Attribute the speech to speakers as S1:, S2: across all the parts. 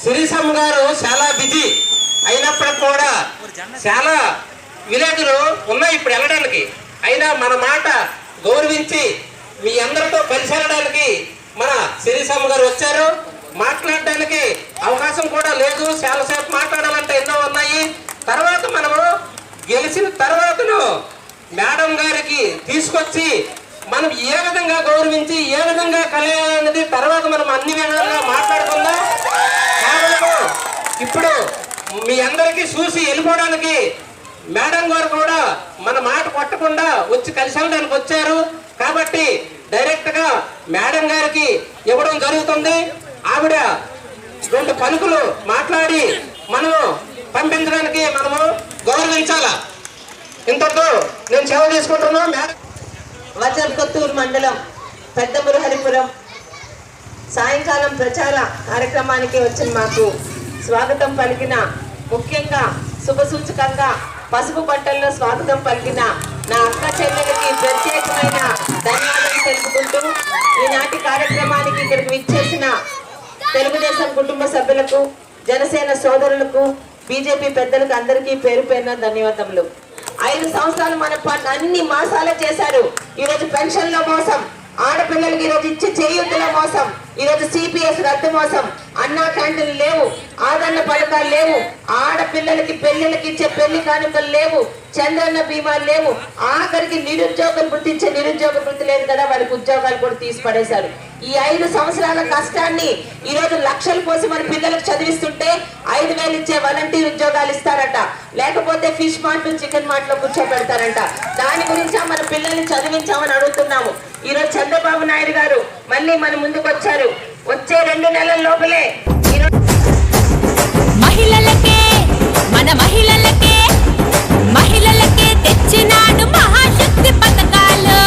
S1: శిరీషమ్మ గారు చాలా బిజీ అయినప్పటికి కూడా చాలా విలేజ్లు ఉన్నాయి ఇప్పుడు వెళ్ళడానికి. అయినా మన మాట గౌరవించి మీ అందరితో కలిసి వెళ్ళడానికి మన శిరీషమ్మ గారు వచ్చారు. మాట్లాడడానికి అవకాశం కూడా లేదు, చాలాసేపు మాట్లాడాలంటే ఎన్నో ఉన్నాయి. తర్వాత మనము గెలిచిన తర్వాతను మేడం గారికి తీసుకొచ్చి మనం ఏ విధంగా గౌరవించి ఏ విధంగా కలియాలన్నది తర్వాత మనం అన్ని విధాలుగా మాట్లాడుకుందాం. కాబట్టి ఇప్పుడు మీ అందరికీ చూసి వెళ్ళిపోవడానికి మేడం గారు కూడా మన మాట కొట్టకుండా వచ్చి కలిసి వెళ్ళడానికి వచ్చారు. కాబట్టి డైరెక్ట్ గా మేడం గారికి ఇవ్వడం జరుగుతుంది. ఆవిడ 2 పలుకులు మాట్లాడి మనము పంపించడానికి మనము గౌరవించాలా. ఇంతతో నేను సేవ తీసుకుంటున్నాను. మేడం
S2: వజర్కొత్తూరు మండలం పెద్దమురహరిపురం సాయంకాలం ప్రచార కార్యక్రమానికి వచ్చిన మాకు స్వాగతం పలికిన, ముఖ్యంగా శుభసూచకంగా పసుపు బట్టల్లో స్వాగతం పలికిన నా అక్క చెల్లెలకి ప్రత్యేకమైన ధన్యవాదాలు తెలుపుకుంటూ ఈనాటి కార్యక్రమానికి ఇక్కడికి విచ్చేసిన తెలుగుదేశం కుటుంబ సభ్యులకు, జనసేన సోదరులకు, బీజేపీ పెద్దలకు అందరికీ పేరు పేరున ధన్యవాదములు. 5 సంవత్సరాలు మన అన్ని మాసాలే చేశారు. ఈరోజు పెన్షన్ లో మోసం, ఆడపిల్లలకి ఈరోజు ఇచ్చే చేయూతల మోసం, ఈరోజు సిపిఎస్ రద్దు మోసం, అన్నా క్యాంటీన్లు లేవు, ఆదరణ పథకాలు లేవు, ఆడపిల్లలకి పెళ్లిళ్ళకి ఇచ్చే పెళ్లి కానుకలు లేవు, చంద్రన్న బీమాలు లేవు, ఆఖరికి నిరుద్యోగం గుర్తించే నిరుద్యోగ వృత్తి లేదు కదా, వారికి ఉద్యోగాలు కూడా తీసి పడేశారు. ఈ 5 సంవత్సరాల కష్టాన్ని ఈరోజు లక్షలు పోసి మన పిల్లలకు చదివిస్తుంటే 5,000 ఇచ్చే వాలంటీర్ ఉద్యోగాలు ఇస్తారట, లేకపోతే ఫిష్ మార్ట్ చికెన్ మార్ట్ లో కూర్చోబెడతారంట. దాని గురించి మన పిల్లల్ని చదివించామని అడుగుతున్నాము. ఈరోజు చంద్రబాబు నాయుడు గారు మళ్ళీ మన ముందుకు వచ్చారు. వచ్చే 2 నెలల లోపలే
S3: మహిళలకే, మన మహిళలకే తెచ్చినాడు మహాశక్తి పథకాలు,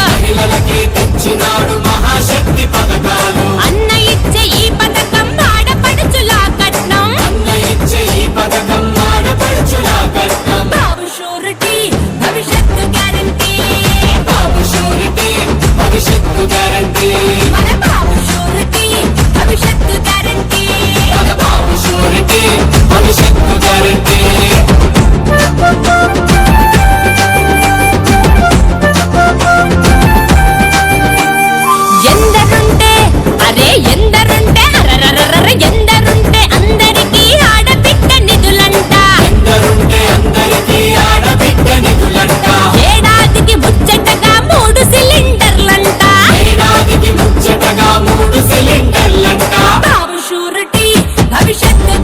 S3: అన్న ఇచ్చే ఈ పథకం ఆడపడుచులా కట్నం, బాబు షూరిటీ భవిష్యత్తు గ్యారంటీ, మన బాబు షూరిటీ భవిష్యత్తు గ్యారంటీ. ఎందరుంటే అరే ఎందరుంటే అరరరర ఎందరుంటే అందరికీ ఆడబిడ్డ నిధులంట, ఏడాదికి ముచ్చటగా 3 సిలిండర్లంట, బాబు షూరిటీ భవిష్యత్తు